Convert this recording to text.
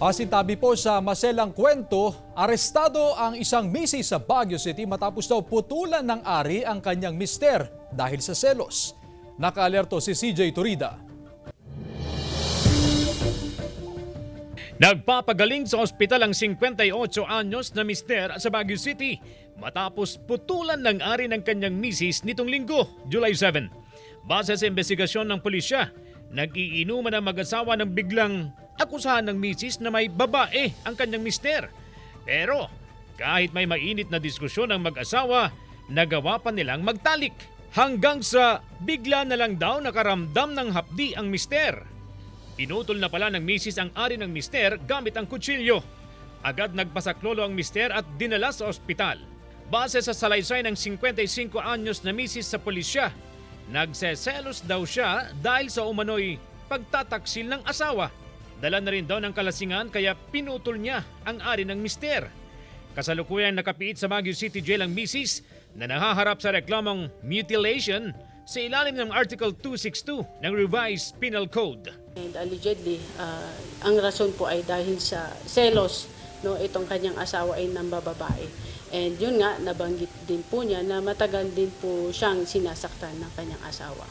Pasintabi po sa maselang kwento, arestado ang isang misis sa Baguio City matapos daw putulan ng ari ang kanyang mister dahil sa selos. Nakaalerto si CJ Turida. Nagpapagaling sa ospital ang 58 anyos na mister sa Baguio City matapos putulan ng ari ng kanyang misis nitong linggo, July 7. Base sa investigasyon ng pulisya, nag-iinuman ang mag-asawa ng biglang akusahan ng misis na may babae ang kanyang mister. Pero kahit may mainit na diskusyon ng mag-asawa, nagawa pa nilang magtalik. Hanggang sa bigla na lang daw nakaramdam ng hapdi ang mister. Pinutol na pala ng misis ang ari ng mister gamit ang kutsilyo. Agad nagpasaklolo ang mister at dinala sa ospital. Base sa salaysay ng 55 anyos na misis sa pulisya, nagseselos daw siya dahil sa umano'y pagtataksil ng asawa. Dala na rin daw ng kalasingan kaya pinutol niya ang ari ng mister. Kasalukuyang nakapiit sa Baguio City Jail ang misis na nahaharap sa reklamong mutilation sa ilalim ng Article 262 ng Revised Penal Code. And allegedly, ang rason po ay dahil sa selos, no, itong kanyang asawa ay nambababae. And yun nga, nabanggit din po niya na matagal din po siyang sinasaktan ng kanyang asawa.